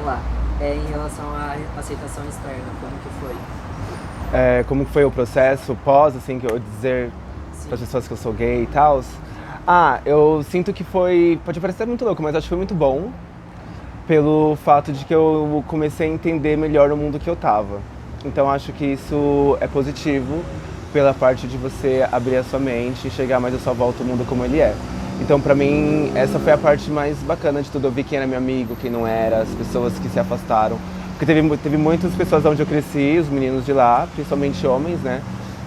lá. Em relação à aceitação externa, como que foi? Como que foi o processo pós, assim, que eu dizer Sim. para as pessoas que eu sou gay e tal? Ah, eu sinto que foi, pode parecer muito louco, mas acho que foi muito bom pelo fato de que eu comecei a entender melhor o mundo que eu tava. Então acho que isso é positivo pela parte de você abrir a sua mente e chegar mais à sua volta o mundo como ele é. Então pra mim essa foi a parte mais bacana de tudo. Eu vi quem era meu amigo, quem não era, as pessoas que se afastaram. Porque teve muitas pessoas onde eu cresci, os meninos de lá, principalmente homens, né?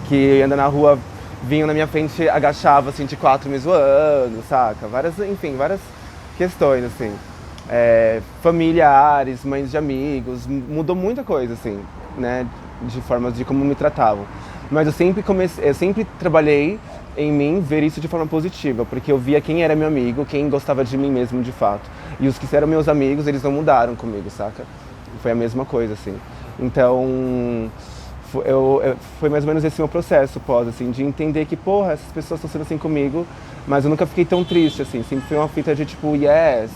Que andam na rua, vinham na minha frente, agachavam assim de quatro me zoando, saca? Enfim, várias questões, assim. Familiares, mães de amigos, mudou muita coisa, assim, né? De formas de como me tratavam. Mas eu sempre trabalhei em mim ver isso de forma positiva, porque eu via quem era meu amigo, quem gostava de mim mesmo de fato. E os que eram meus amigos, eles não mudaram comigo, saca? Foi a mesma coisa, assim. Então, foi mais ou menos esse meu processo pós, assim, de entender que, porra, essas pessoas estão sendo assim comigo, mas eu nunca fiquei tão triste, assim. Sempre foi uma fita de tipo, yes,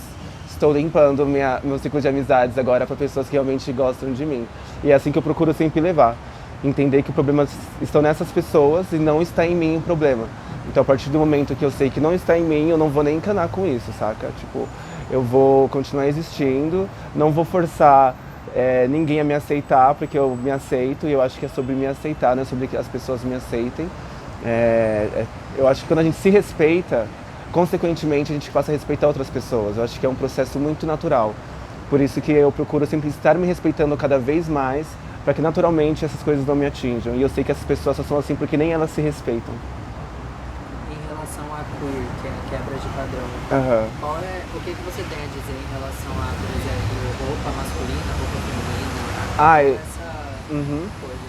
estou limpando meu ciclo de amizades agora para pessoas que realmente gostam de mim. E é assim que eu procuro sempre levar. Entender que os problemas estão nessas pessoas e não está em mim o problema. Então, a partir do momento que eu sei que não está em mim, eu não vou nem encanar com isso, saca? Tipo, eu vou continuar existindo, não vou forçar ninguém a me aceitar, porque eu me aceito e eu acho que é sobre me aceitar, não é sobre que as pessoas me aceitem. Eu acho que quando a gente se respeita, consequentemente a gente passa a respeitar outras pessoas. Eu acho que é um processo muito natural. Por isso que eu procuro sempre estar me respeitando cada vez mais, para que naturalmente essas coisas não me atinjam. E eu sei que essas pessoas só são assim porque nem elas se respeitam. Em relação a queer, que é a quebra de padrão, Aham. o que você tem a dizer em relação a, por exemplo, roupa masculina, roupa feminina? Ah, Essa uhum. coisa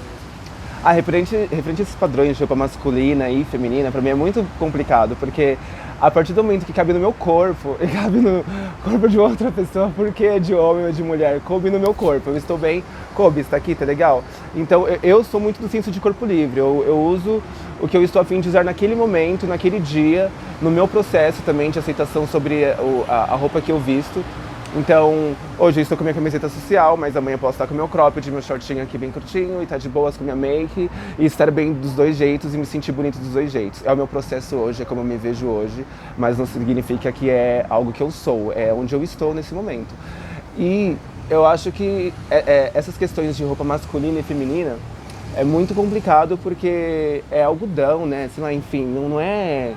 mesmo. Referente a esses padrões de roupa masculina e feminina, pra mim é muito complicado, porque a partir do momento que cabe no meu corpo e cabe no corpo de outra pessoa, porque é de homem ou de mulher, coube no meu corpo, eu estou bem, coube, está aqui, tá legal? Então eu sou muito do senso de corpo livre, eu uso o que eu estou a fim de usar naquele momento, naquele dia, no meu processo também de aceitação sobre a roupa que eu visto. Então, hoje eu estou com minha camiseta social, mas amanhã eu posso estar com meu cropped, meu shortinho aqui bem curtinho e estar de boas com minha make e estar bem dos dois jeitos e me sentir bonito dos dois jeitos. É o meu processo hoje, é como eu me vejo hoje, mas não significa que é algo que eu sou, é onde eu estou nesse momento. E eu acho que essas questões de roupa masculina e feminina é muito complicado porque é algodão, né? Sei lá, enfim, não é.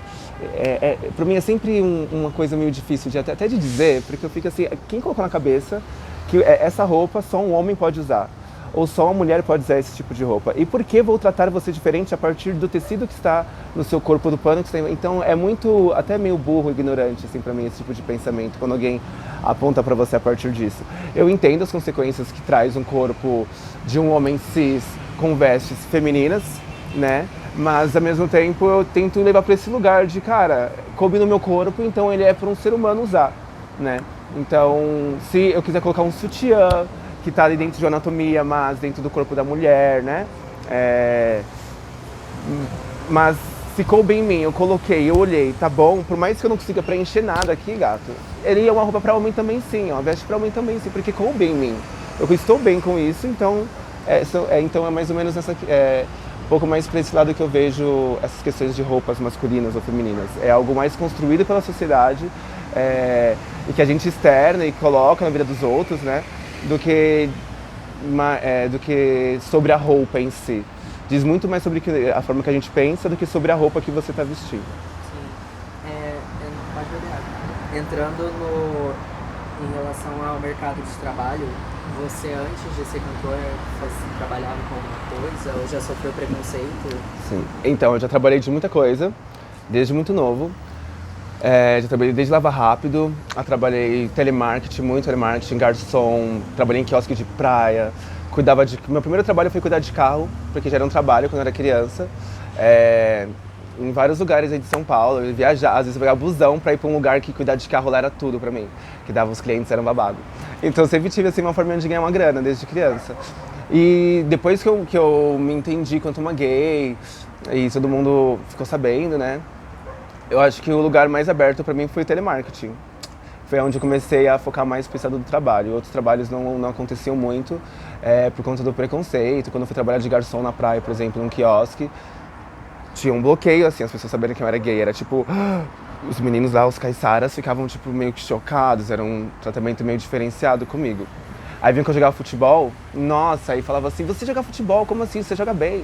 Pra mim é sempre uma coisa meio difícil de até de dizer, porque eu fico assim, quem colocou na cabeça que essa roupa só um homem pode usar? Ou só uma mulher pode usar esse tipo de roupa? E por que vou tratar você diferente a partir do tecido que está no seu corpo, do pano que está... Então é muito, até meio burro, ignorante, assim, pra mim, esse tipo de pensamento, quando alguém aponta pra você a partir disso. Eu entendo as consequências que traz um corpo de um homem cis com vestes femininas, né? Mas ao mesmo tempo eu tento levar para esse lugar de, cara, coube no meu corpo, então ele é para um ser humano usar, né? Então, se eu quiser colocar um sutiã que tá ali dentro de uma anatomia, mas dentro do corpo da mulher, né? Mas se coube em mim, eu coloquei, eu olhei, tá bom, por mais que eu não consiga preencher nada aqui, gato, ele é uma roupa para homem também sim, é uma veste para homem também sim, porque coube em mim. Eu estou bem com isso, então então é mais ou menos um pouco mais para esse lado que eu vejo essas questões de roupas masculinas ou femininas. É algo mais construído pela sociedade e que a gente externa e coloca na vida dos outros, né? Do que sobre a roupa em si. Diz muito mais sobre a forma que a gente pensa do que sobre a roupa que você está vestindo. Sim. Pode olhar. Em relação ao mercado de trabalho, você antes de ser cantor trabalhava com alguma coisa ou já sofreu preconceito? Sim. Então, eu já trabalhei de muita coisa, desde muito novo. Já trabalhei desde lavar rápido, trabalhei muito telemarketing, garçom, trabalhei em quiosque de praia, meu primeiro trabalho foi cuidar de carro, porque já era um trabalho quando eu era criança. Em vários lugares aí de São Paulo, eu viajava, às vezes eu pegava busão pra ir pra um lugar que cuidar de carro lá era tudo pra mim, que dava os clientes, era um babado. Então eu sempre tive assim uma forma de ganhar uma grana desde criança. E depois que eu me entendi quanto uma gay, e todo mundo ficou sabendo, né? Eu acho que o lugar mais aberto pra mim foi o telemarketing. foi onde eu comecei a focar mais pro estado do trabalho. Outros trabalhos não aconteciam muito por conta do preconceito. Quando eu fui trabalhar de garçom na praia, por exemplo, num quiosque, tinha um bloqueio, assim, as pessoas saberem que eu era gay. Era tipo, os meninos lá, os caiçaras, ficavam tipo meio que chocados, era um tratamento meio diferenciado comigo. Aí vinha que eu jogava futebol, nossa, aí falava assim, você joga futebol, como assim? Você joga bem.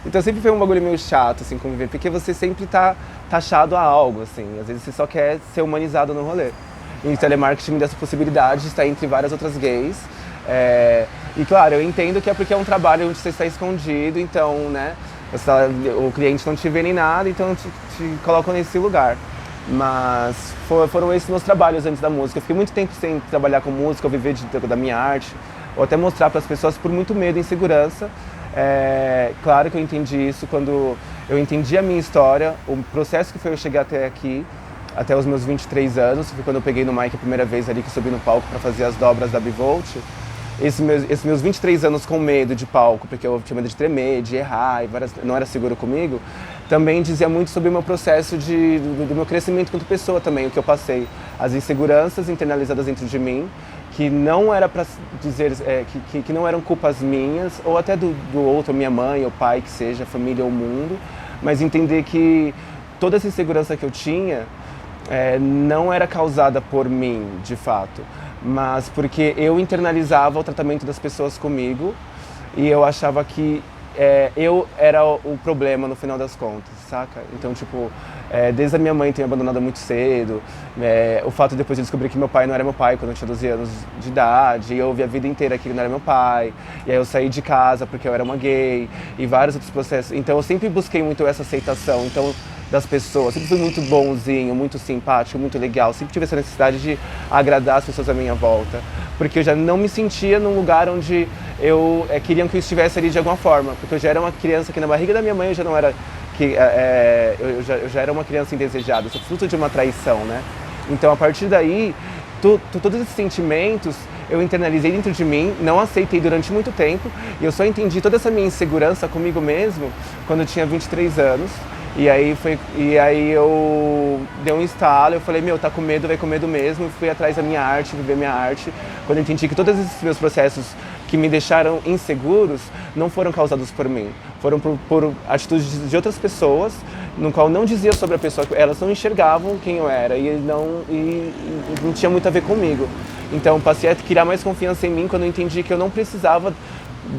Então sempre foi um bagulho meio chato, assim, conviver, porque você sempre tá taxado a algo, assim. Às vezes você só quer ser humanizado no rolê. E o telemarketing me deu essa possibilidade de estar entre várias outras gays. E claro, eu entendo que é porque é um trabalho onde você está escondido, então, né, o cliente não te vê nem nada, então te colocam nesse lugar. Mas foram esses meus trabalhos antes da música. Eu fiquei muito tempo sem trabalhar com música, ou viver da minha arte, ou até mostrar para as pessoas por muito medo e insegurança. Claro que eu entendi isso quando eu entendi a minha história, o processo que foi eu chegar até aqui, até os meus 23 anos, foi quando eu peguei no mic a primeira vez ali que eu subi no palco para fazer as dobras da Bivolt. Esses meus 23 anos com medo de palco, porque eu tinha medo de tremer, de errar, não era seguro comigo, também dizia muito sobre o meu processo do meu crescimento enquanto pessoa também, o que eu passei, as inseguranças internalizadas dentro de mim, que não era para dizer, que não eram culpas minhas, ou até do outro, minha mãe, ou pai, que seja, família ou mundo, mas entender que toda essa insegurança que eu tinha não era causada por mim, de fato, mas porque eu internalizava o tratamento das pessoas comigo e eu achava que eu era o problema no final das contas, saca? Então, tipo, desde a minha mãe ter me abandonado muito cedo, o fato de depois de descobrir que meu pai não era meu pai quando eu tinha 12 anos de idade, e eu ouvi a vida inteira que ele não era meu pai, e aí eu saí de casa porque eu era uma gay, e vários outros processos. Então eu sempre busquei muito essa aceitação, então, das pessoas, sempre fui muito bonzinho, muito simpático, muito legal, sempre tive essa necessidade de agradar as pessoas à minha volta, porque eu já não me sentia num lugar onde queriam que eu estivesse ali de alguma forma, porque eu já era uma criança que na barriga da minha mãe eu já não era, eu já era uma criança indesejada, eu sou fruto de uma traição, né? Então a partir daí, todos esses sentimentos eu internalizei dentro de mim, não aceitei durante muito tempo, e eu só entendi toda essa minha insegurança comigo mesmo quando eu tinha 23 anos. E aí eu dei um estalo, eu falei, tá com medo, vai com medo mesmo. Fui atrás da minha arte, viver minha arte. Quando eu entendi que todos esses meus processos que me deixaram inseguros não foram causados por mim. Foram por atitudes de outras pessoas, no qual não dizia sobre a pessoa, elas não enxergavam quem eu era e não tinha muito a ver comigo. Então passei a criar mais confiança em mim quando eu entendi que eu não precisava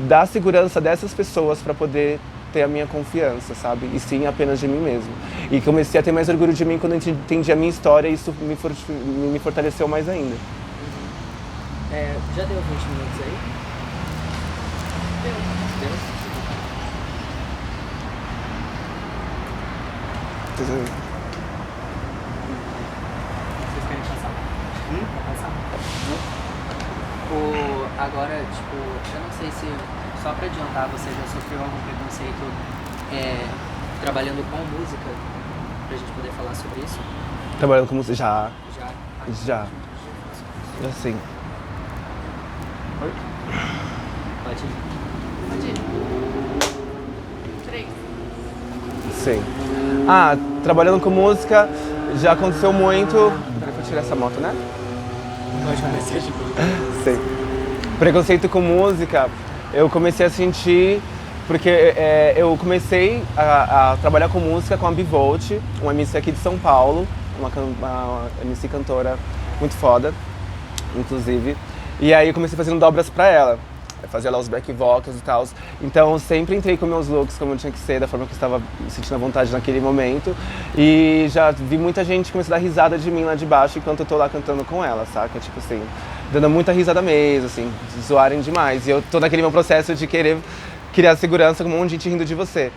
da segurança dessas pessoas para poder ter a minha confiança, sabe? E sim apenas de mim mesmo. E comecei a ter mais orgulho de mim quando eu entendi a minha história e isso me fortaleceu mais ainda. Já deu 20 minutos aí? Deu? Vocês querem passar? Quer passar? Agora, tipo, eu não sei se, só pra adiantar, você já sofreu algum preconceito trabalhando com música? Pra gente poder falar sobre isso? Trabalhando com música? Já. Já sim. Oi? Pode ir. 3. Sim. Trabalhando com música já aconteceu muito. Peraí, vou tirar essa moto, né? Pode acontecer, tipo. Sim. Preconceito com música, eu comecei a sentir porque eu comecei a trabalhar com música com a Bivolt, uma MC aqui de São Paulo, uma MC cantora muito foda, inclusive. E aí eu comecei fazendo dobras pra ela. Eu fazia lá os back vocals e tal. Então eu sempre entrei com meus looks como tinha que ser, da forma que eu estava me sentindo à vontade naquele momento. E já vi muita gente começar a dar risada de mim lá de baixo enquanto eu tô lá cantando com ela, saca? Tipo assim, dando muita risada mesmo, assim, zoarem demais. E eu tô naquele meu processo de querer criar segurança com um monte de gente rindo de você.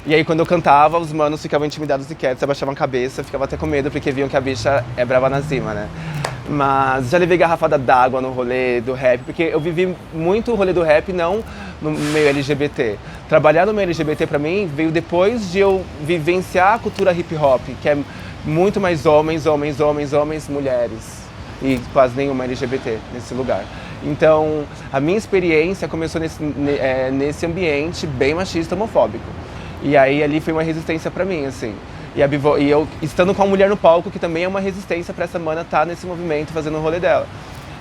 E aí quando eu cantava, os manos ficavam intimidados e quietos, abaixavam a cabeça, ficava até com medo porque viam que a bicha é brava na cima, né? Mas já levei garrafada d'água no rolê do rap, porque eu vivi muito o rolê do rap, não no meio LGBT. Trabalhar no meio LGBT pra mim veio depois de eu vivenciar a cultura hip hop, que é muito mais homens, mulheres. E quase nenhuma LGBT nesse lugar. Então, a minha experiência começou nesse ambiente bem machista, homofóbico. E aí ali foi uma resistência pra mim, assim. E eu estando com a mulher no palco, que também é uma resistência para essa mana estar nesse movimento, fazendo o rolê dela.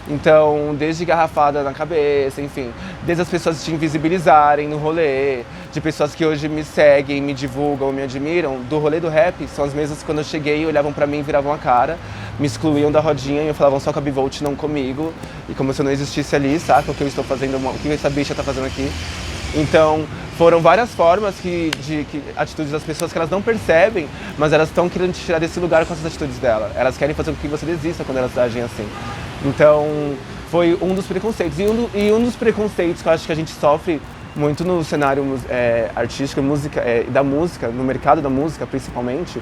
Então, desde garrafada na cabeça, enfim, desde as pessoas te invisibilizarem no rolê, de pessoas que hoje me seguem, me divulgam, me admiram, do rolê do rap, são as mesmas que quando eu cheguei olhavam pra mim, viravam a cara, me excluíam da rodinha e falavam só com a Bivolt, não comigo, e como se eu não existisse ali, saca? O que eu estou fazendo, o que essa bicha tá fazendo aqui. Então, foram várias formas atitudes das pessoas que elas não percebem, mas elas estão querendo te tirar desse lugar com essas atitudes dela. Elas querem fazer com que você desista quando elas agem assim. Então, foi um dos preconceitos. E um dos preconceitos que eu acho que a gente sofre muito no cenário artístico da música, no mercado da música principalmente,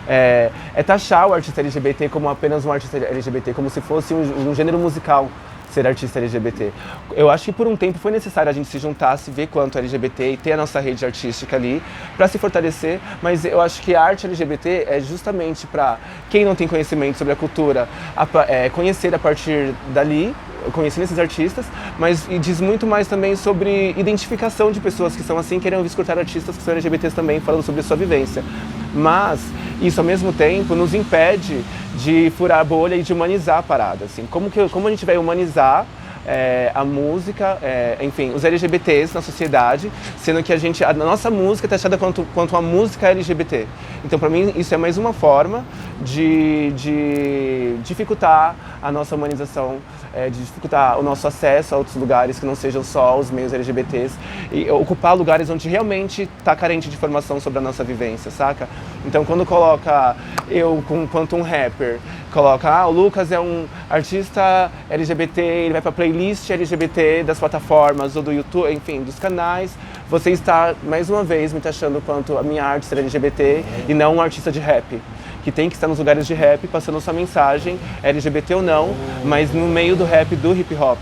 é taxar o artista LGBT como apenas um artista LGBT, como se fosse um gênero musical ser artista LGBT. Eu acho que por um tempo foi necessário a gente se juntar, se ver quanto LGBT e ter a nossa rede artística ali para se fortalecer, mas eu acho que a arte LGBT é justamente para quem não tem conhecimento sobre a cultura, conhecer a partir dali, conhecendo esses artistas, mas e diz muito mais também sobre identificação de pessoas que são assim, querendo escutar artistas que são LGBTs também, falando sobre a sua vivência. Mas isso ao mesmo tempo nos impede de furar a bolha e de humanizar a parada, assim. Como a gente vai humanizar a música, enfim, os LGBTs na sociedade, sendo que a nossa música é taxada quanto a música LGBT. Então, para mim, isso é mais uma forma de dificultar a nossa humanização, de dificultar o nosso acesso a outros lugares que não sejam só os meios LGBTs e ocupar lugares onde realmente está carente de informação sobre a nossa vivência, saca? Então, quando coloca quanto um rapper, coloca, o Lucas é um artista LGBT, ele vai para playlist LGBT das plataformas ou do YouTube, enfim, dos canais, você está, mais uma vez, me taxando quanto a minha arte ser LGBT e não um artista de rap, que tem que estar nos lugares de rap passando sua mensagem, LGBT ou não, mas no meio do rap, do hip hop.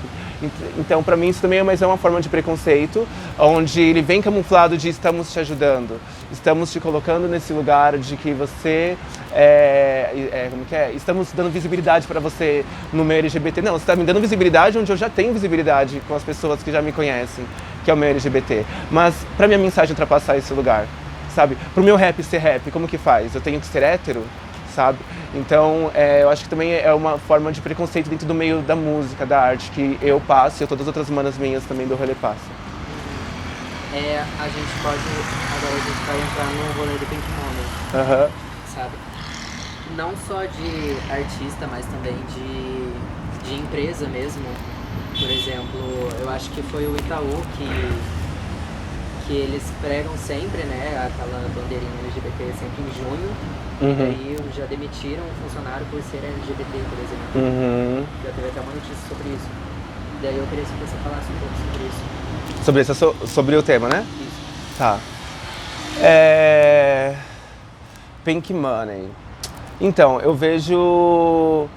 Então, para mim, isso também é uma forma de preconceito, onde ele vem camuflado de estamos te ajudando, estamos te colocando nesse lugar de que você estamos dando visibilidade para você no meio LGBT. Não, você está me dando visibilidade onde eu já tenho visibilidade com as pessoas que já me conhecem, que é o meio LGBT. Mas, para minha mensagem ultrapassar esse lugar, sabe? Para o meu rap ser rap, como que faz? Eu tenho que ser hétero? Sabe? Então, eu acho que também é uma forma de preconceito dentro do meio da música, da arte, que eu passo e todas as outras manas minhas também do rolê passam. A gente vai entrar no rolê do Pink Money, sabe? Não só de artista, mas também de empresa mesmo. Por exemplo, eu acho que foi o Itaú que eles pregam sempre, né, aquela bandeirinha LGBT sempre em junho. E daí já demitiram um funcionário por ser LGBT, por exemplo. Já teve até uma notícia sobre isso. E daí eu queria que você falasse um pouco sobre isso. Sobre o tema, né? Isso. Tá. Pink Money. Então, eu vejo o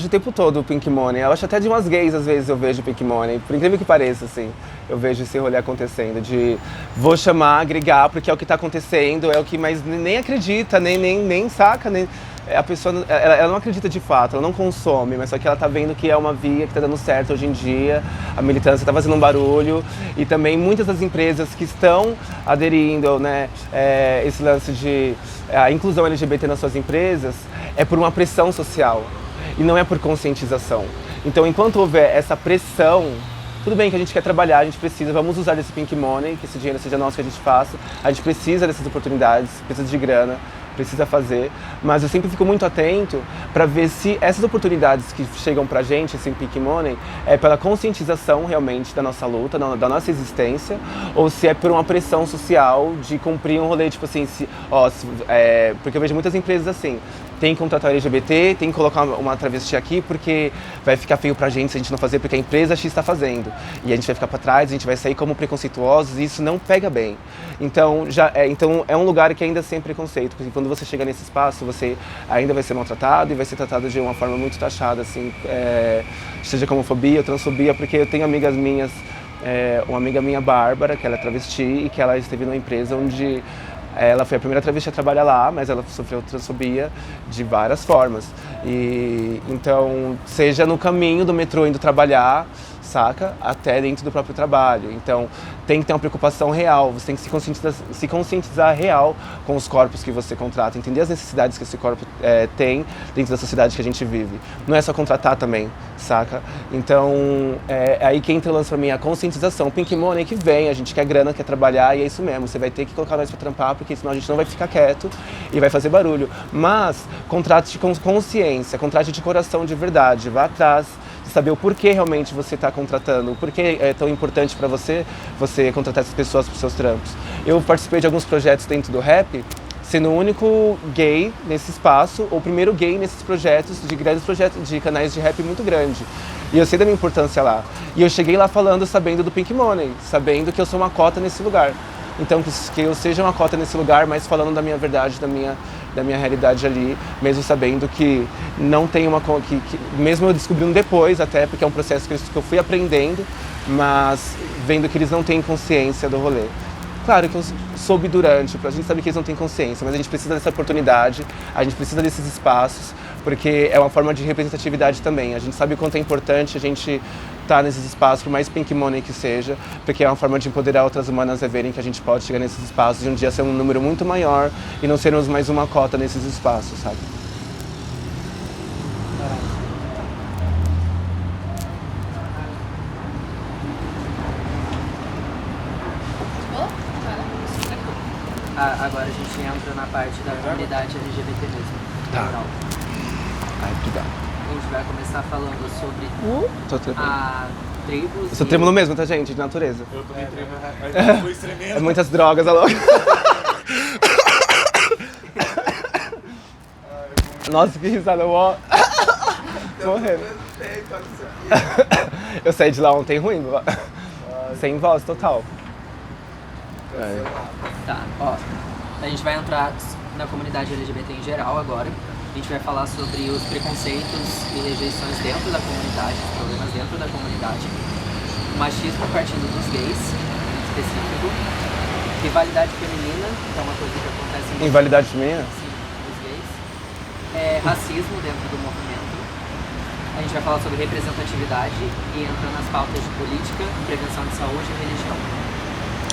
tempo todo o Pink Money. Eu acho até de umas gays, às vezes, eu vejo Pink Money. Por incrível que pareça, assim. Eu vejo esse rolê acontecendo, de vou chamar, agregar, porque é o que tá acontecendo, é o que mais nem acredita, nem saca, a pessoa, ela não acredita de fato, ela não consome, mas só que ela tá vendo que é uma via que tá dando certo hoje em dia, a militância tá fazendo um barulho, e também muitas das empresas que estão aderindo, né, esse lance de a inclusão LGBT nas suas empresas, é por uma pressão social, e não é por conscientização. Então, enquanto houver essa pressão, tudo bem que a gente quer trabalhar, a gente precisa, vamos usar desse Pink Money, que esse dinheiro seja nosso, que a gente faça. A gente precisa dessas oportunidades, precisa de grana, precisa fazer. Mas eu sempre fico muito atento para ver se essas oportunidades que chegam pra gente, esse Pink Money, é pela conscientização realmente da nossa luta, da nossa existência, ou se é por uma pressão social de cumprir um rolê, tipo assim, porque eu vejo muitas empresas assim, tem que contratar LGBT, tem que colocar uma travesti aqui porque vai ficar feio pra gente se a gente não fazer, porque a empresa X está fazendo. E a gente vai ficar pra trás, a gente vai sair como preconceituosos e isso não pega bem. Então, então é um lugar que ainda tem preconceito, porque quando você chega nesse espaço, você ainda vai ser maltratado e vai ser tratado de uma forma muito taxada, assim, seja como homofobia ou transfobia, porque eu tenho amigas minhas, uma amiga minha, Bárbara, que ela é travesti e que ela esteve numa empresa onde ela foi a primeira travesti a trabalhar lá, mas ela sofreu transfobia de várias formas. E então, seja no caminho do metrô indo trabalhar, saca? Até dentro do próprio trabalho. Então, tem que ter uma preocupação real, você tem que se conscientizar real com os corpos que você contrata, entender as necessidades que esse corpo tem dentro da sociedade que a gente vive. Não é só contratar também, saca? Então, é aí que entra o lance pra mim, a conscientização. Pink Money que vem, a gente quer grana, quer trabalhar, e é isso mesmo, você vai ter que colocar nós pra trampar, porque senão a gente não vai ficar quieto e vai fazer barulho. Mas, contrate com consciência, contrate de coração de verdade, vá atrás, saber o porquê realmente você está contratando, o porquê é tão importante para você contratar essas pessoas para os seus trampos. Eu participei de alguns projetos dentro do rap, sendo o único gay nesse espaço, ou o primeiro gay nesses projetos, de grandes projetos, de canais de rap muito grande. E eu sei da minha importância lá. E eu cheguei lá falando, sabendo do Pink Money, sabendo que eu sou uma cota nesse lugar. Então, que eu seja uma cota nesse lugar, mas falando da minha verdade, da minha realidade ali, mesmo sabendo que não tem uma... mesmo eu descobrindo depois, até porque é um processo que eu fui aprendendo, mas vendo que eles não têm consciência do rolê. Claro que eu soube durante, a gente sabe que eles não têm consciência, mas a gente precisa dessa oportunidade, a gente precisa desses espaços, porque é uma forma de representatividade também. A gente sabe o quanto é importante a gente estar nesses espaços, por mais Pink Money que seja, porque é uma forma de empoderar outras humanas a verem que a gente pode chegar nesses espaços e um dia ser um número muito maior e não sermos mais uma cota nesses espaços, sabe? Agora a gente entra na parte da comunidade LGBT mesmo. Tá. Ai, obrigado. A gente vai começar falando sobre Tô tremendo. a tribos. Eu sou trêmulo mesmo, tá, gente? De natureza. Eu também tremo. Foi tremendo. É muitas drogas, alô. Nossa, que risada, ó. Morrendo. Eu saí de lá ontem ruim, sem voz total. Tá, ó. A gente vai entrar na comunidade LGBT em geral agora. A gente vai falar sobre os preconceitos e rejeições dentro da comunidade, os problemas dentro da comunidade. O machismo partindo dos gays, em específico. Rivalidade feminina, que é uma coisa que acontece em... Invalidade feminina? Sim, dos gays. Racismo dentro do movimento. A gente vai falar sobre representatividade e entra nas pautas de política, prevenção de saúde e religião.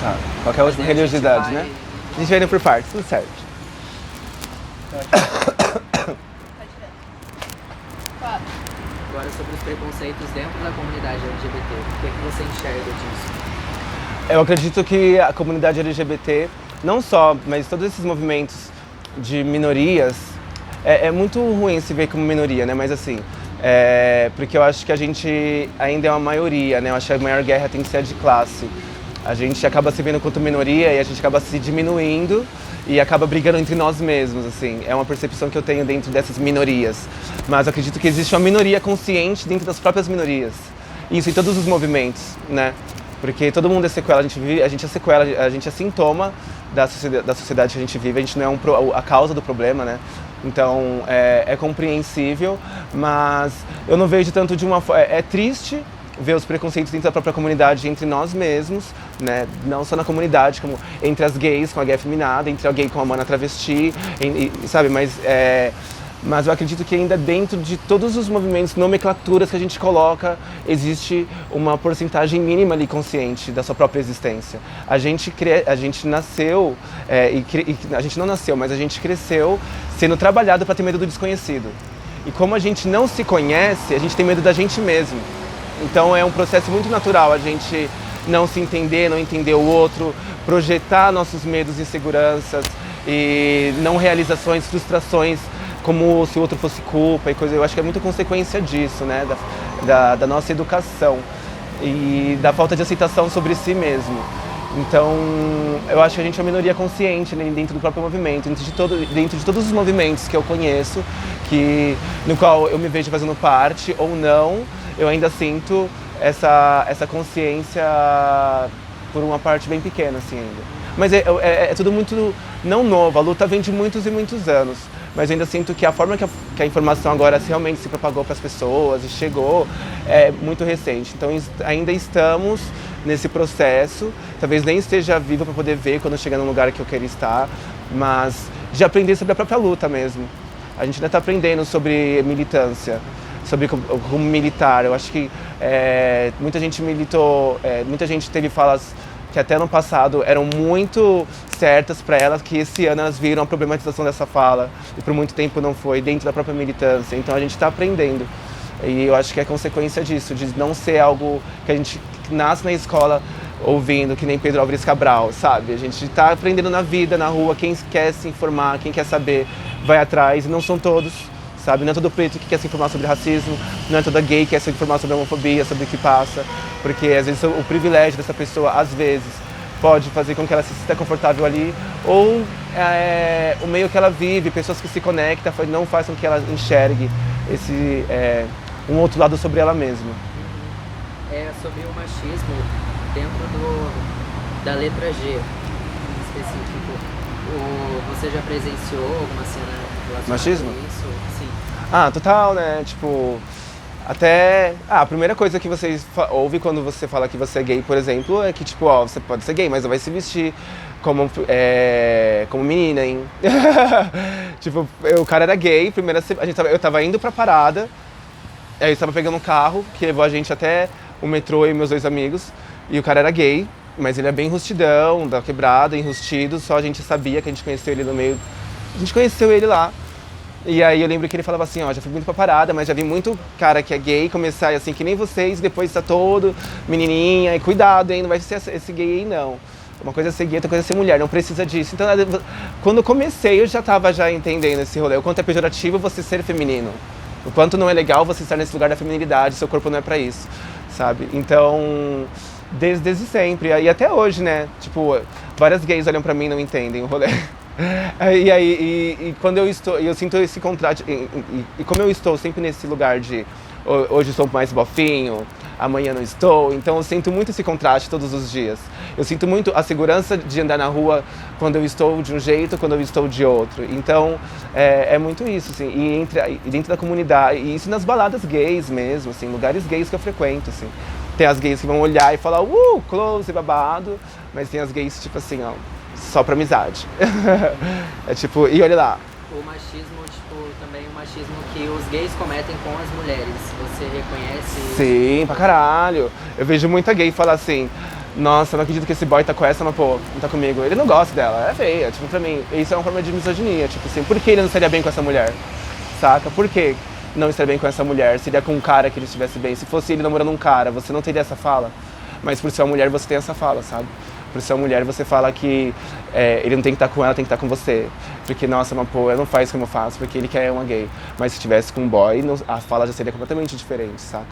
Ah, qualquer outra religiosidade, né? A gente vai indo por partes, tudo certo. Agora sobre os preconceitos dentro da comunidade LGBT. O que é que você enxerga disso? Eu acredito que a comunidade LGBT, não só, mas todos esses movimentos de minorias, é muito ruim se ver como minoria, né? Mas assim, porque eu acho que a gente ainda é uma maioria, né? Eu acho que a maior guerra tem que ser a de classe. A gente acaba se vendo quanto minoria e a gente acaba se diminuindo e acaba brigando entre nós mesmos, assim. É uma percepção que eu tenho dentro dessas minorias. Mas eu acredito que existe uma minoria consciente dentro das próprias minorias. Isso em todos os movimentos, né? Porque todo mundo é sequela, a gente é sequela, a gente é sintoma da sociedade que a gente vive, a gente não é a causa do problema, né? Então é compreensível, mas eu não vejo tanto de uma forma... É triste ver os preconceitos dentro da própria comunidade, entre nós mesmos, né? Não só na comunidade, como entre as gays com a gay afeminada, entre a gay com a mana travesti, sabe? Mas eu acredito que ainda dentro de todos os movimentos, nomenclaturas que a gente coloca, existe uma porcentagem mínima ali consciente da sua própria existência. A gente nasceu, a gente não nasceu, mas a gente cresceu sendo trabalhado para ter medo do desconhecido. E como a gente não se conhece, a gente tem medo da gente mesmo. Então é um processo muito natural a gente não se entender, não entender o outro, projetar nossos medos e inseguranças e não realizações, frustrações, como se o outro fosse culpa e coisa. Eu acho que é muito consequência disso, né? Da nossa educação e da falta de aceitação sobre si mesmo. Então, eu acho que a gente é uma minoria consciente, né, dentro do próprio movimento, dentro de todos os movimentos que eu conheço, no qual eu me vejo fazendo parte ou não, eu ainda sinto essa consciência por uma parte bem pequena, assim, ainda. Mas é tudo muito não novo, a luta vem de muitos e muitos anos. Mas eu ainda sinto que a forma que a informação agora realmente se propagou para as pessoas e chegou é muito recente. Então ainda estamos nesse processo, talvez nem esteja vivo para poder ver quando chegar num lugar que eu quero estar, mas de aprender sobre a própria luta mesmo. A gente ainda está aprendendo sobre militância. sobre como militar. Eu acho que muita gente militou, muita gente teve falas que até no passado eram muito certas para elas, que esse ano elas viram a problematização dessa fala e por muito tempo não foi, dentro da própria militância. Então a gente está aprendendo. E eu acho que é consequência disso, de não ser algo que a gente nasce na escola ouvindo, que nem Pedro Álvares Cabral, sabe? A gente está aprendendo na vida, na rua, quem quer se informar, quem quer saber, vai atrás, e não são todos, sabe? Não é todo preto que quer se informar sobre racismo, não é toda gay que quer se informar sobre homofobia, sobre o que passa, porque às vezes o privilégio dessa pessoa, às vezes, pode fazer com que ela se sinta confortável ali, ou o meio que ela vive, pessoas que se conectam, não faz com que ela enxergue esse um outro lado sobre ela mesma. Sobre o machismo dentro da letra G, em específico. Você já presenciou alguma cena relacionada Machismo? a isso? Sim. Total, né? Tipo, até... a primeira coisa que você ouve quando você fala que você é gay, por exemplo, é que, tipo, você pode ser gay, mas não vai se vestir como menina, hein? Tipo, o cara era gay, eu tava indo pra parada, aí eu estava pegando um carro que levou a gente até o metrô e meus 2 amigos, e o cara era gay, mas ele é bem rustidão, da quebrada, enrustido, só a gente sabia que a gente conheceu ele no meio... A gente conheceu ele lá. E aí eu lembro que ele falava assim, já fui muito pra parada, mas já vi muito cara que é gay começar assim, que nem vocês, e depois tá todo menininha, e cuidado, hein, não vai ser esse gay aí não. Uma coisa é ser gay, outra coisa é ser mulher, não precisa disso. Então, quando eu comecei, eu já tava entendendo esse rolê, o quanto é pejorativo você ser feminino. O quanto não é legal você estar nesse lugar da feminilidade, seu corpo não é pra isso, sabe? Então, desde sempre, e até hoje, né? Tipo, várias gays olham pra mim e não entendem o rolê. E quando eu sinto esse contraste, e como eu estou sempre nesse lugar de hoje sou mais bofinho, amanhã não estou, então eu sinto muito esse contraste todos os dias. Eu sinto muito a segurança de andar na rua quando eu estou de um jeito, quando eu estou de outro. Então é muito isso, assim, e dentro da comunidade, e isso nas baladas gays mesmo, assim, lugares gays que eu frequento, assim. Tem as gays que vão olhar e falar, close, babado, mas tem as gays tipo assim, só pra amizade. É tipo, e olha lá. O machismo, também o machismo que os gays cometem com as mulheres, você reconhece? Sim, pra caralho. Eu vejo muita gay falar assim, nossa, não acredito que esse boy tá com essa, mas pô, não tá comigo. Ele não gosta dela, é feia. Tipo, pra mim, isso é uma forma de misoginia. Tipo assim, por que ele não estaria bem com essa mulher? Saca? Por que não estaria bem com essa mulher? Seria com um cara que ele estivesse bem. Se fosse ele namorando um cara, você não teria essa fala. Mas por ser uma mulher, você tem essa fala, sabe? Por ser uma mulher, você fala que ele não tem que estar com ela, tem que estar com você. Porque, nossa, mas pô, ela não faz como eu faço, porque ele quer uma gay. Mas se tivesse com um boy, a fala já seria completamente diferente, saca?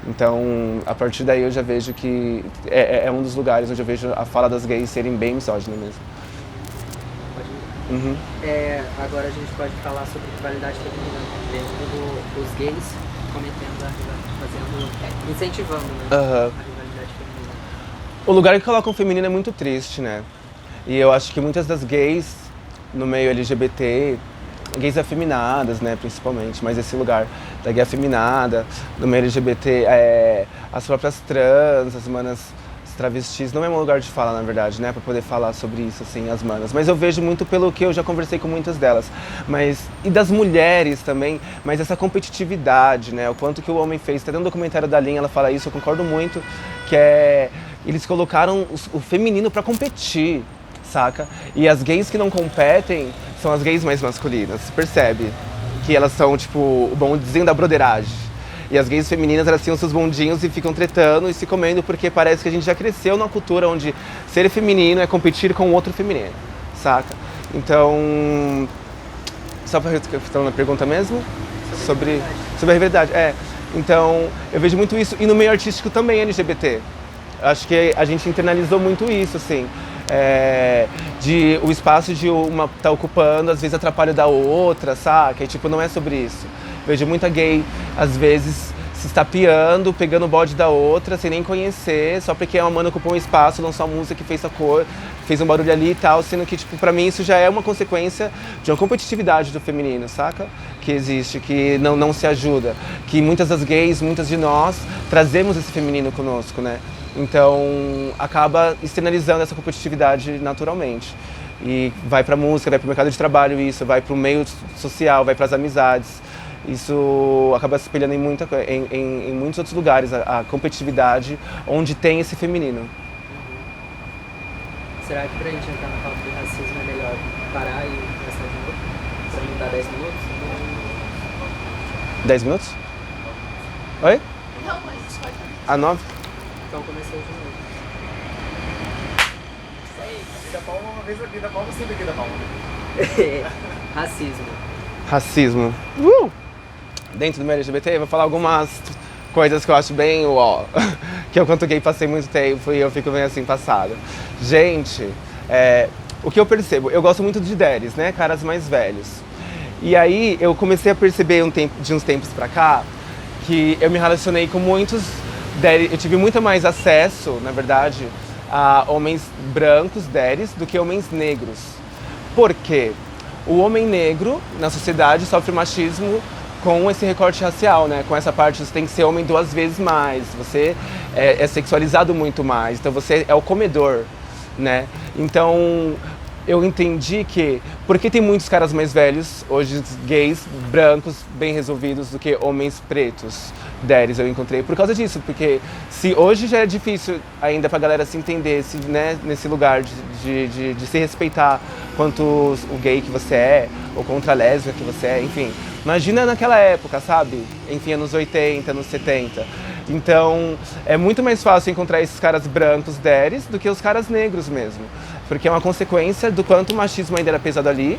Então, a partir daí eu já vejo que é um dos lugares onde eu vejo a fala das gays serem bem misógina mesmo. Uhum. Agora a gente pode falar sobre rivalidade feminina dentro dos gays cometendo incentivando, né? A rivalidade feminina. O lugar que colocam feminino é muito triste, né? E eu acho que muitas das gays no meio LGBT, gays afeminadas, né, principalmente, mas esse lugar da gay afeminada, no meio LGBT, as próprias trans, as manas travestis, não é um lugar de fala, na verdade, né, pra poder falar sobre isso, assim, as manas. Mas eu vejo muito pelo que eu já conversei com muitas delas. E das mulheres também, mas essa competitividade, né, o quanto que o homem fez. Tem um documentário da Linha, ela fala isso, eu concordo muito, que eles colocaram o feminino pra competir, saca? E as gays que não competem são as gays mais masculinas, percebe? Que elas são, tipo, o bondezinho da broderagem. E as gays femininas, elas tinham seus bondinhos e ficam tretando e se comendo porque parece que a gente já cresceu numa cultura onde ser feminino é competir com o outro feminino, saca? Então, só para responder na pergunta mesmo? Sobre a rivalidade. Então, eu vejo muito isso. E no meio artístico também LGBT. Acho que a gente internalizou muito isso, assim. De o espaço de uma tá ocupando, às vezes atrapalha da outra, saca? E tipo, não é sobre isso. Vejo muita gay, às vezes, se estapeando, pegando o bode da outra, sem nem conhecer, só porque uma mana ocupou um espaço, lançou uma música que fez a cor, fez um barulho ali e tal, sendo que, tipo, pra mim isso já é uma consequência de uma competitividade do feminino, saca? Que existe, que não se ajuda. Que muitas das gays, muitas de nós, trazemos esse feminino conosco, né? Então, acaba externalizando essa competitividade naturalmente. E vai pra música, vai pro mercado de trabalho isso, vai pro meio social, vai pras amizades. isso acaba se espelhando em muitos outros lugares, a competitividade onde tem esse feminino. Será que pra gente entrar no papo do racismo é melhor parar e começar de novo? Pra não dar 10 minutos? 10 minutos? Oi? Não, mas pode. A 9? Então comecei de novo. Isso aí, da palma uma vez aqui, da palma sempre aqui da palma. Racismo. Racismo. Dentro do meio LGBT, eu vou falar algumas coisas que eu acho bem uó. Que eu, quanto gay, passei muito tempo e eu fico bem assim, passado. Gente, o que eu percebo? Eu gosto muito de deres, né? Caras mais velhos. E aí eu comecei a perceber de uns tempos pra cá que eu me relacionei com muitos deres. Eu tive muito mais acesso, na verdade, a homens brancos, deres, do que homens negros. Por quê? O homem negro, na sociedade, sofre machismo com esse recorte racial, né? Com essa parte, você tem que ser homem 2 vezes mais, você é sexualizado muito mais, então você é o comedor, né? Então, eu entendi que, porque tem muitos caras mais velhos, hoje gays, brancos, bem resolvidos, do que homens pretos, deres, eu encontrei por causa disso, porque se hoje já é difícil ainda pra galera se entender, né, nesse lugar de se respeitar quanto o gay que você é, ou contra a lésbica que você é, enfim. Imagina naquela época, sabe? Enfim, anos 80, anos 70. Então, é muito mais fácil encontrar esses caras brancos, deres, do que os caras negros mesmo. Porque é uma consequência do quanto o machismo ainda era pesado ali.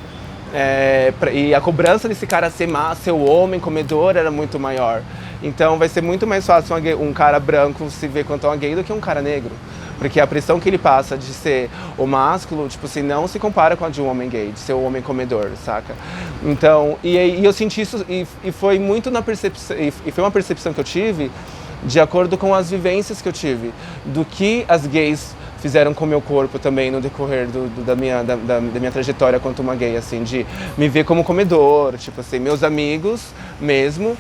E a cobrança desse cara ser o homem, comedor, era muito maior. Então, vai ser muito mais fácil um cara branco se ver quanto um gay do que um cara negro. Porque a pressão que ele passa de ser o másculo, tipo assim, não se compara com a de um homem gay, de ser o homem comedor, saca? Então, e eu senti isso, e foi muito na percepção, e foi uma percepção que eu tive de acordo com as vivências que eu tive, do que as gays fizeram com o meu corpo também no decorrer da minha trajetória quanto uma gay, assim, de me ver como comedor, tipo assim, meus amigos, mesmo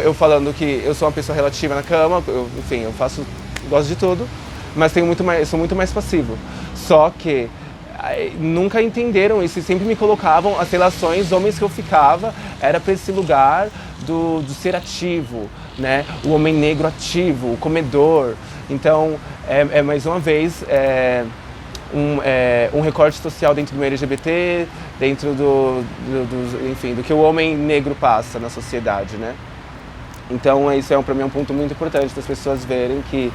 eu falando que eu sou uma pessoa relativa na cama, enfim, eu gosto de tudo, mas sou muito mais passivo. Só que nunca entenderam isso e sempre me colocavam as relações, homens que eu ficava, era para esse lugar do ser ativo, né? O homem negro ativo, o comedor. Então, mais uma vez, um recorte social dentro do meio LGBT, dentro enfim, do que o homem negro passa na sociedade, né? Então, isso para mim é um ponto muito importante das pessoas verem que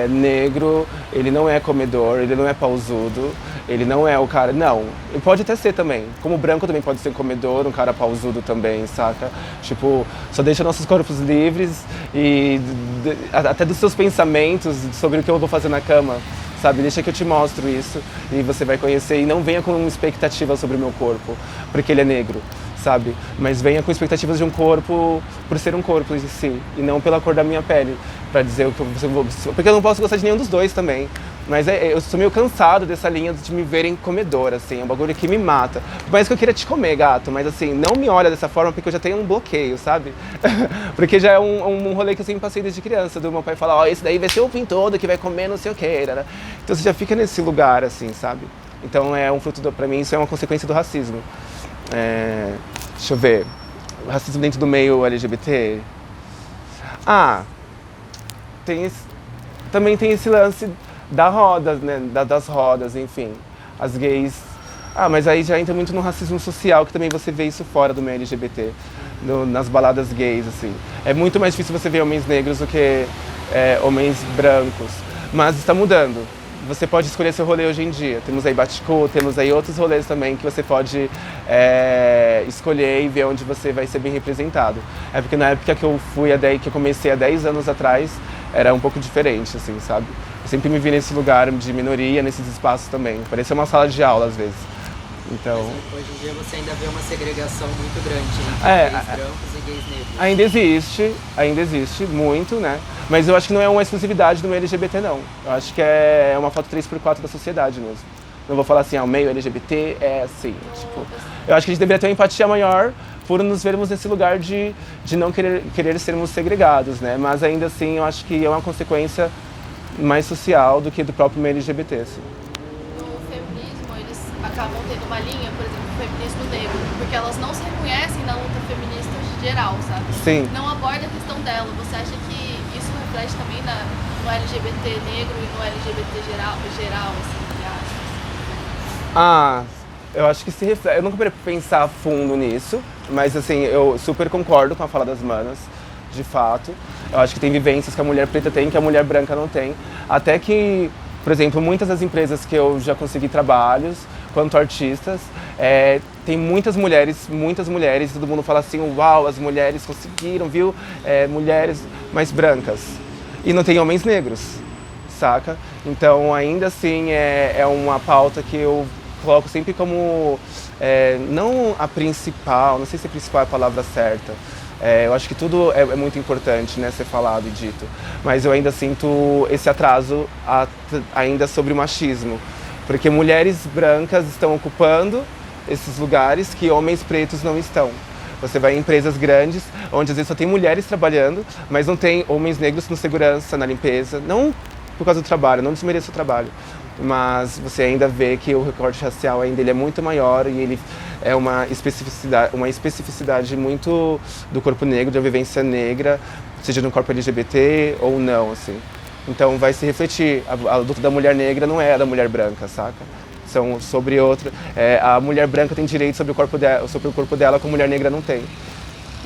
negro, ele não é comedor, ele não é pausudo, ele não é o cara... Não, ele pode até ser também. Como branco também pode ser comedor, um cara pausudo também, saca? Tipo, só deixa nossos corpos livres e até dos seus pensamentos sobre o que eu vou fazer na cama, sabe? Deixa que eu te mostro isso e você vai conhecer. E não venha com uma expectativa sobre o meu corpo, porque ele é negro, sabe? Mas venha com expectativas de um corpo por ser um corpo em si, e não pela cor da minha pele, pra dizer o que você vou... Porque eu não posso gostar de nenhum dos dois também. Mas eu sou meio cansado dessa linha de me verem comedor, assim, é um bagulho que me mata. Por mais que eu queira te comer, gato, mas assim, não me olha dessa forma porque eu já tenho um bloqueio, sabe? Porque já é um rolê que eu sempre passei desde criança, do meu pai falar, ó, esse daí vai ser o fim todo que vai comer não sei o que, né? Então você já fica nesse lugar, assim, sabe? Então é um fruto, pra mim, isso é uma consequência do racismo. Deixa eu ver, o racismo dentro do meio LGBT. Também tem esse lance da roda, né? Das rodas, enfim. As gays... mas aí já entra muito no racismo social, que também você vê isso fora do meio LGBT, nas baladas gays, assim. É muito mais difícil você ver homens negros do que homens brancos. Mas está mudando. Você pode escolher seu rolê hoje em dia. Temos aí Baticu, temos aí outros rolês também que você pode escolher e ver onde você vai ser bem representado. É porque na época que eu comecei há 10 anos atrás, era um pouco diferente, assim, sabe? Eu sempre me vi nesse lugar de minoria, nesses espaços também. Parecia uma sala de aula, às vezes. Então... Mas hoje em dia você ainda vê uma segregação muito grande entre gays brancos e gays negros. Ainda existe, muito, né? Mas eu acho que não é uma exclusividade do meio LGBT, não. Eu acho que é uma foto 3x4 da sociedade mesmo. Não vou falar assim, o meio LGBT é assim, tipo... Eu acho que a gente deveria ter uma empatia maior por nos vermos nesse lugar de não querer sermos segregados, né? Mas ainda assim, eu acho que é uma consequência mais social do que do próprio meio LGBT, assim. No feminismo, eles acabam tendo uma linha, por exemplo, o feminismo negro, porque elas não se reconhecem na luta feminista geral, sabe? Sim. Não aborda a questão dela. Você acha que isso reflete também no LGBT negro e no LGBT geral assim, entre aspas? Ah, eu acho que se reflete. Eu nunca parei pra pensar a fundo nisso, mas assim, eu super concordo com a fala das manas, de fato. Eu acho que tem vivências que a mulher preta tem que a mulher branca não tem. Até que, por exemplo, muitas das empresas que eu já consegui trabalhos, quanto artistas, tem muitas mulheres, e todo mundo fala assim, uau, as mulheres conseguiram, viu? Mulheres mais brancas. E não tem homens negros, saca? Então, ainda assim, é uma pauta que eu coloco sempre como, não a principal, não sei se a principal é a palavra certa. Eu acho que tudo é muito importante, né, ser falado e dito. Mas eu ainda sinto esse atraso ainda sobre o machismo. Porque mulheres brancas estão ocupando esses lugares que homens pretos não estão. Você vai em empresas grandes, onde às vezes só tem mulheres trabalhando, mas não tem homens negros no segurança, na limpeza. Não por causa do trabalho, não desmereço o trabalho. Mas você ainda vê que o recorte racial ainda ele é muito maior e ele é uma especificidade muito do corpo negro, da vivência negra, seja no corpo LGBT ou não, assim. Então vai se refletir, a luta da mulher negra não é a da mulher branca, saca? São sobre outra. A mulher branca tem direito sobre o corpo dela que a mulher negra não tem.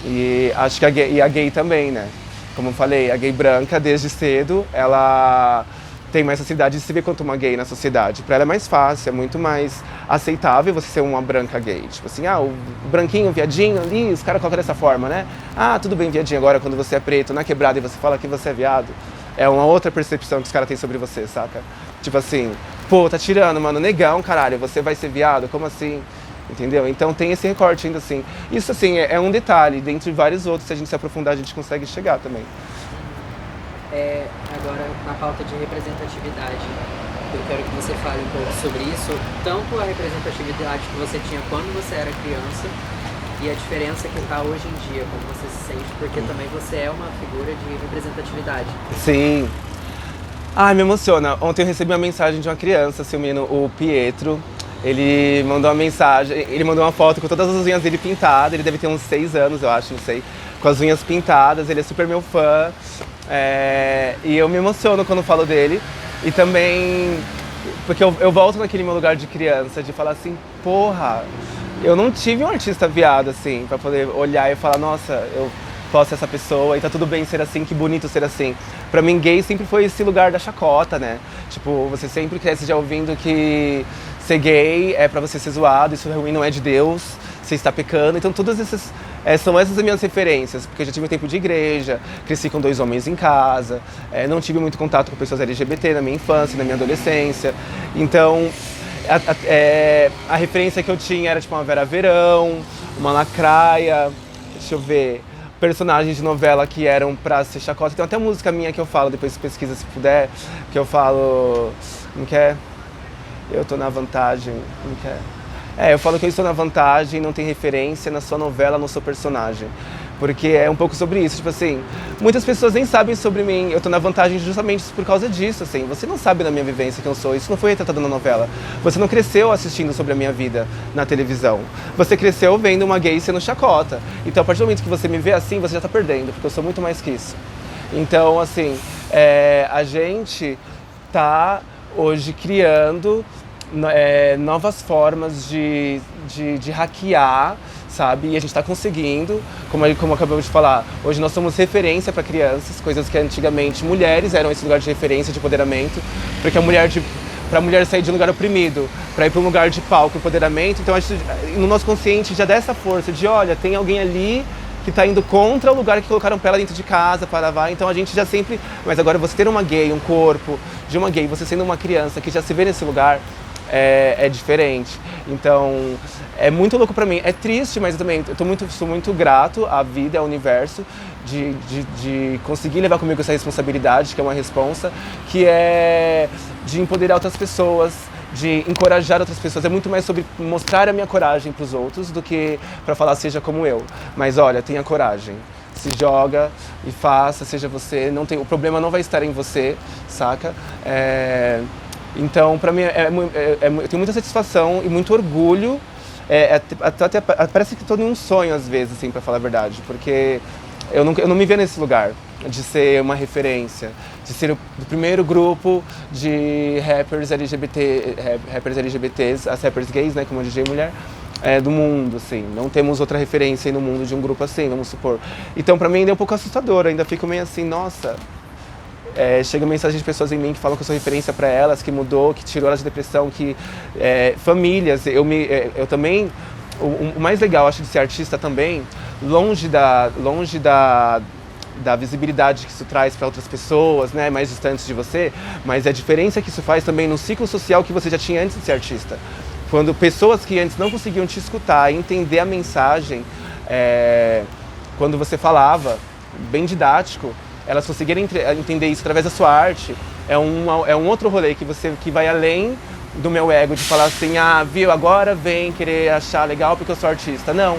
E acho que a gay também, né? Como eu falei, a gay branca desde cedo, ela tem mais facilidade de se ver quanto uma gay na sociedade. Pra ela é mais fácil, é muito mais aceitável você ser uma branca gay. Tipo assim, o branquinho, viadinho ali, os caras colocam dessa forma, né? Tudo bem, viadinho. Agora, quando você é preto na quebrada e você fala que você é viado, é uma outra percepção que os caras têm sobre você, saca? Tipo assim, pô, tá tirando, mano, negão, caralho, você vai ser viado? Como assim? Entendeu? Então tem esse recorte ainda assim. Isso assim, é um detalhe, dentre vários outros, se a gente se aprofundar, a gente consegue chegar também. Agora, na pauta de representatividade, eu quero que você fale um pouco sobre isso, tanto a representatividade que você tinha quando você era criança e a diferença que está hoje em dia, como você se sente, porque também você é uma figura de representatividade. Sim. Me emociona. Ontem eu recebi uma mensagem de uma criança, seu menino, o Pietro. Ele mandou uma mensagem, ele mandou uma foto com todas as unhas dele pintadas, ele deve ter uns 6 anos, eu acho, não sei, com as unhas pintadas, ele é super meu fã. E eu me emociono quando falo dele. E também, porque eu volto naquele meu lugar de criança, de falar assim, porra, eu não tive um artista viado, assim, pra poder olhar e falar, nossa, eu posso ser essa pessoa e tá tudo bem ser assim, que bonito ser assim. Pra mim, gay sempre foi esse lugar da chacota, né? Tipo, você sempre cresce já ouvindo que ser gay é pra você ser zoado, isso é ruim, não é de Deus, você está pecando. Então todas essas, são essas as minhas referências, porque eu já tive um tempo de igreja, cresci com 2 homens em casa, não tive muito contato com pessoas LGBT na minha infância, na minha adolescência. Então, a referência que eu tinha era tipo uma Vera Verão, uma Lacraia, deixa eu ver, personagens de novela que eram pra ser chacota. Tem até música minha que eu falo, depois pesquisa se puder, que eu falo, como que é? Eu tô na vantagem, como que é? Eu falo que eu estou na vantagem, não tem referência na sua novela, no seu personagem. Porque é um pouco sobre isso, tipo assim, muitas pessoas nem sabem sobre mim, eu tô na vantagem justamente por causa disso, assim. Você não sabe da minha vivência quem eu sou, isso não foi retratado na novela. Você não cresceu assistindo sobre a minha vida na televisão. Você cresceu vendo uma gay sendo chacota. Então, a partir do momento que você me vê assim, você já tá perdendo, porque eu sou muito mais que isso. Então, assim, a gente tá hoje criando novas formas de hackear, sabe? E a gente está conseguindo, como acabamos de falar, hoje nós somos referência para crianças, coisas que antigamente mulheres eram esse lugar de referência, de empoderamento, porque para a mulher sair de um lugar oprimido, para ir para um lugar de palco, empoderamento, então no nosso consciente já dá essa força de, olha, tem alguém ali que está indo contra o lugar que colocaram pra ela dentro de casa, para lavar, então a gente já sempre... Mas agora você ter uma gay, um corpo de uma gay, você sendo uma criança que já se vê nesse lugar, é diferente. Então, é muito louco pra mim. É triste, mas eu também sou muito grato à vida, ao universo, de conseguir levar comigo essa responsabilidade, que é uma responsa, que é de empoderar outras pessoas, de encorajar outras pessoas. É muito mais sobre mostrar a minha coragem pros outros do que pra falar seja como eu. Mas olha, tenha coragem. Se joga e faça, seja você. O problema não vai estar em você, saca? Então, pra mim, eu tenho muita satisfação e muito orgulho parece que tô em um sonho às vezes, assim, pra falar a verdade, porque eu não me vejo nesse lugar de ser uma referência, de ser o primeiro grupo de rappers LGBTs, as rappers gays, né, como a DJ mulher, do mundo, assim. Não temos outra referência aí no mundo de um grupo assim, vamos supor. Então, pra mim, ainda é um pouco assustador, ainda fico meio assim, nossa. Chega mensagem de pessoas em mim que falam que eu sou referência para elas, que mudou, que tirou elas de depressão, que famílias, eu também, o mais legal, acho, de ser artista também, longe da visibilidade que isso traz para outras pessoas, né, mais distantes de você, mas a diferença que isso faz também no ciclo social que você já tinha antes de ser artista. Quando pessoas que antes não conseguiam te escutar, entender a mensagem, quando você falava, bem didático, elas conseguirem entender isso através da sua arte, é um outro rolê que vai além do meu ego de falar assim, viu, agora vem querer achar legal porque eu sou artista. Não,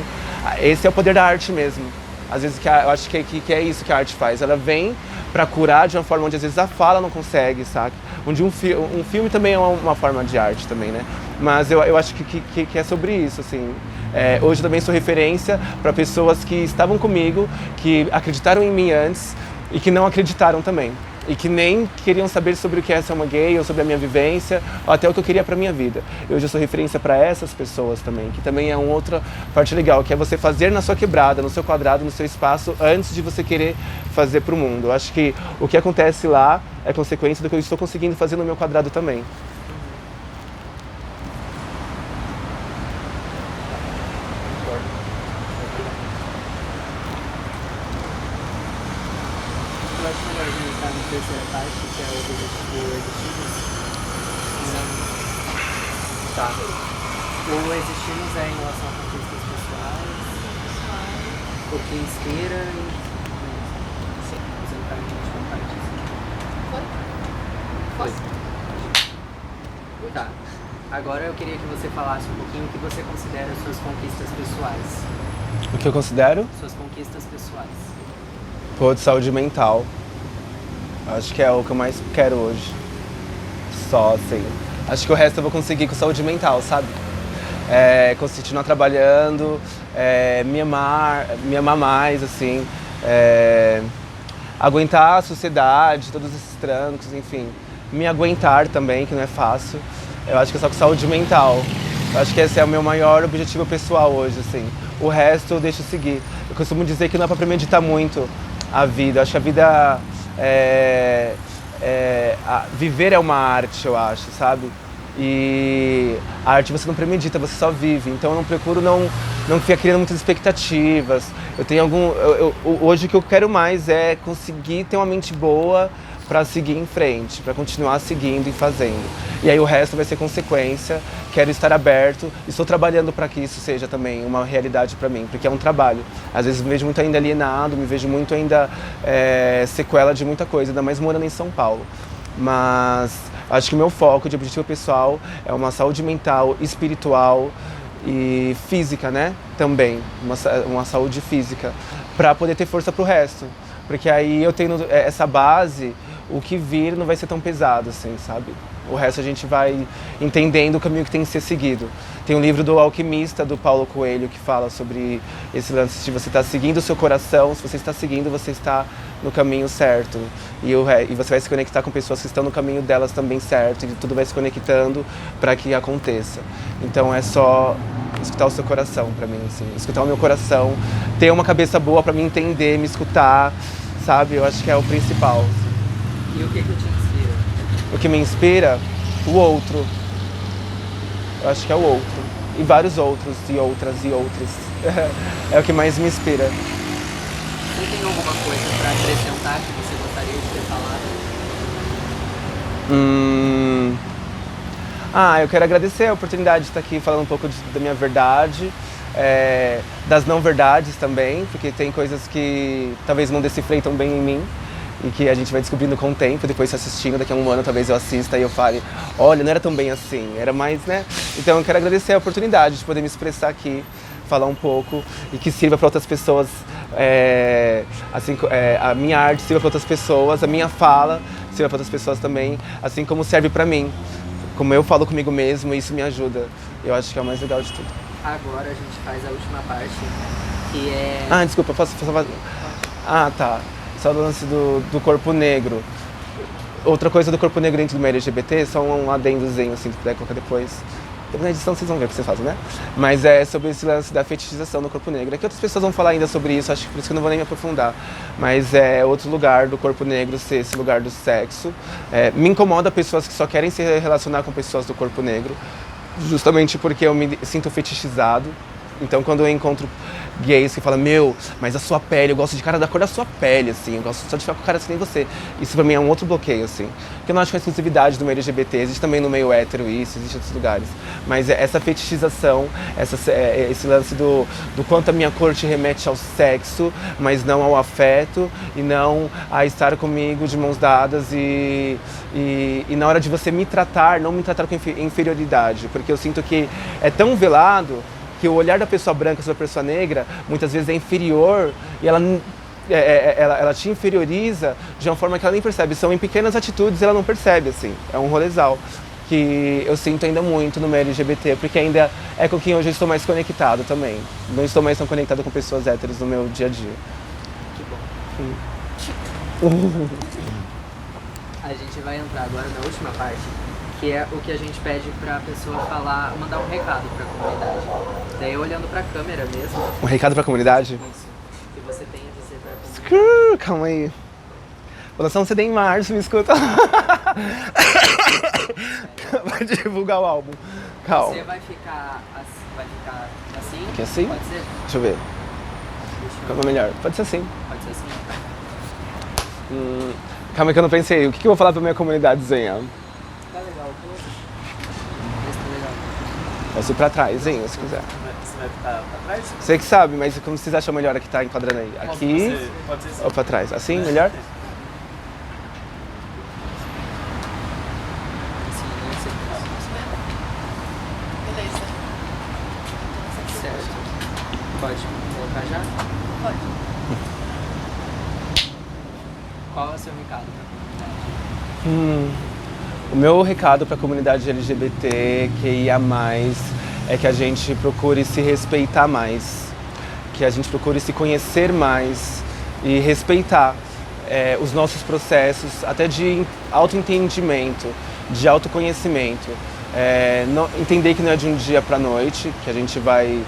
esse é o poder da arte mesmo. Às vezes eu acho que é isso que a arte faz, ela vem pra curar de uma forma onde às vezes a fala não consegue, saca? Onde um filme também é uma forma de arte também, né? Mas eu acho que é sobre isso, assim. Hoje eu também sou referência para pessoas que estavam comigo, que acreditaram em mim antes, e que não acreditaram também. E que nem queriam saber sobre o que é ser uma gay, ou sobre a minha vivência, ou até o que eu queria pra minha vida. Hoje eu sou referência para essas pessoas também, que também é uma outra parte legal, que é você fazer na sua quebrada, no seu quadrado, no seu espaço, antes de você querer fazer pro mundo. Eu acho que o que acontece lá é consequência do que eu estou conseguindo fazer no meu quadrado também. Eu acho melhor a gente entrar na terceira parte, que é o Existimos. Tá. O Existimos é em relação a conquistas pessoais, o que inspira e... Sim, você não tá me contar disso. Foi? Tá. Agora eu queria que você falasse um pouquinho o que você considera suas conquistas pessoais. O que eu considero? Suas conquistas pessoais. De saúde mental. Acho que é o que eu mais quero hoje. Só, assim. Acho que o resto eu vou conseguir com saúde mental, sabe? Continuar trabalhando, me amar mais, assim. Aguentar a sociedade, todos esses trancos, enfim. Me aguentar também, que não é fácil. Eu acho que é só com saúde mental. Eu acho que esse é o meu maior objetivo pessoal hoje, assim. O resto eu deixo seguir. Eu costumo dizer que não é pra premeditar muito a vida. Eu acho que a vida viver é uma arte, eu acho, sabe? E a arte você não premedita, você só vive. Então eu não procuro não ficar criando muitas expectativas. Eu tenho hoje o que eu quero mais é conseguir ter uma mente boa para seguir em frente, para continuar seguindo e fazendo. E aí o resto vai ser consequência. Quero estar aberto, estou trabalhando para que isso seja também uma realidade para mim, porque é um trabalho. Às vezes me vejo muito ainda alienado, me vejo muito ainda sequela de muita coisa, ainda mais morando em São Paulo. Mas acho que o meu foco de objetivo pessoal é uma saúde mental, espiritual e física, né? Também, uma saúde física, para poder ter força para o resto. Porque aí eu tendo essa base, o que vir não vai ser tão pesado, assim, sabe? O resto a gente vai entendendo o caminho que tem que ser seguido. Tem um livro do Alquimista, do Paulo Coelho, que fala sobre esse lance de você estar seguindo o seu coração. Se você está seguindo, você está no caminho certo. E você vai se conectar com pessoas que estão no caminho delas também certo. E tudo vai se conectando para que aconteça. Então é só escutar o seu coração para mim, assim. Escutar o meu coração, ter uma cabeça boa para me entender, me escutar, sabe? Eu acho que é o principal. E o que te inspira? O que me inspira? O outro. Eu acho que é o outro. E vários outros, e outras, e outros. É o que mais me inspira. Você tem alguma coisa para acrescentar que você gostaria de ter falado? Eu quero agradecer a oportunidade de estar aqui falando um pouco da minha verdade, das não verdades também, porque tem coisas que talvez não decifrem tão bem em mim e que a gente vai descobrindo com o tempo, depois assistindo, daqui a um ano talvez eu assista e eu fale, olha, não era tão bem assim, era mais, né? Então eu quero agradecer a oportunidade de poder me expressar aqui, falar um pouco e que sirva para outras pessoas, a minha arte sirva para outras pessoas, a minha fala sirva para outras pessoas também, assim como serve para mim. Como eu falo comigo mesmo, isso me ajuda. Eu acho que é o mais legal de tudo. agora a gente faz a última parte, que é... Ah, desculpa, posso falar? Ah, tá. Só o lance do corpo negro. Outra coisa do corpo negro dentro do meio LGBT, só um adendozinho, assim, se puder colocar depois. Na edição vocês vão ver o que vocês fazem, né? Mas é sobre esse lance da fetichização do corpo negro. É que outras pessoas vão falar ainda sobre isso, acho que por isso que eu não vou nem me aprofundar. Mas é outro lugar do corpo negro ser esse lugar do sexo. Me incomoda pessoas que só querem se relacionar com pessoas do corpo negro, justamente porque eu me sinto fetichizado. Então quando eu encontro gays que falam, meu, mas a sua pele, eu gosto de cara da cor da sua pele, assim, eu gosto só de ficar com cara assim nem você. Isso pra mim é um outro bloqueio, assim. Porque eu não acho que é exclusividade do meio LGBT, existe também no meio hétero isso, existe em outros lugares. Mas essa fetichização, esse lance do quanto a minha cor te remete ao sexo, mas não ao afeto, e não a estar comigo de mãos dadas e na hora de você me tratar, não me tratar com inferioridade. Porque eu sinto que é tão velado que o olhar da pessoa branca sobre a pessoa negra muitas vezes é inferior e ela te inferioriza de uma forma que ela nem percebe. São em pequenas atitudes e ela não percebe, assim. É um rolezal que eu sinto ainda muito no meio LGBT, porque ainda é com quem hoje eu estou mais conectado também. Não estou mais tão conectado com pessoas héteros no meu dia a dia. Que bom. A gente vai entrar agora na última parte, que é o que a gente pede pra pessoa falar, mandar um recado pra comunidade. Daí olhando pra câmera mesmo. Um recado pra comunidade? Isso. Que você tem a dizer pra comunidade. Calma aí. Vou lançar um CD em março, me escuta. Vai divulgar o álbum. Calma. Você vai ficar assim? Que assim? Pode ser? Deixa eu ver. Calma melhor. Pode ser assim. Pode ser assim? Calma aí que eu não pensei. O que eu vou falar pra minha comunidade, Zenha? Tá legal, pô. Esse tá legal. Posso ir pra trás, Zenha, se quiser. Você vai ficar pra trás? Você que sabe, mas como vocês acham melhor aqui tá enquadrando aí? Aqui Pode ser assim. ou pra trás? Assim, melhor? Beleza. Certo. Pode colocar já? Pode. Qual é o seu recado pra comunidade? O meu recado para a comunidade LGBT QIA+, é que a gente procure se respeitar mais, que a gente procure se conhecer mais e respeitar os nossos processos, até de autoentendimento, de autoconhecimento. Entender que não é de um dia para a noite, que a gente vai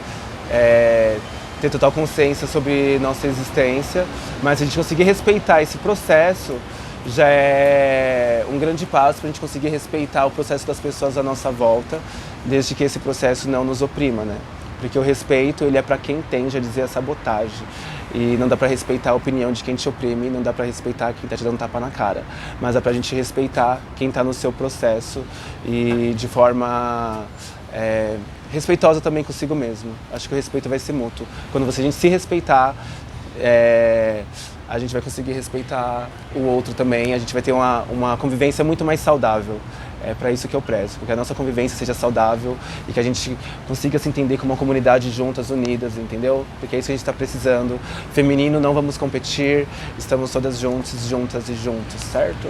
ter total consciência sobre nossa existência, mas a gente conseguir respeitar esse processo já é um grande passo para a gente conseguir respeitar o processo das pessoas à nossa volta, desde que esse processo não nos oprima, né? Porque o respeito, ele é para quem tende a dizer a sabotagem. E não dá para respeitar a opinião de quem te oprime, não dá para respeitar quem está te dando tapa na cara. Mas é para a gente respeitar quem está no seu processo e de forma respeitosa também consigo mesmo. Acho que o respeito vai ser mútuo. Quando a gente se respeitar, a gente vai conseguir respeitar o outro também, a gente vai ter uma convivência muito mais saudável. É para isso que eu prezo, que a nossa convivência seja saudável e que a gente consiga se entender como uma comunidade juntas, unidas, entendeu? Porque é isso que a gente está precisando. Feminino, não vamos competir, estamos todas juntas e juntos, certo?